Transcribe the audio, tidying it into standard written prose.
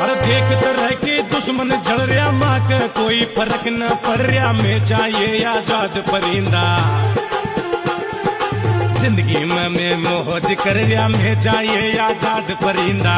अरे देखते रह के दुश्मन जल रहा माँ के कोई फर्क न पड़ रहा मैं चाहिए आजाद परिंदा जिंदगी में मैं मौज कर रहा मैं चाहिए आजाद परिंदा।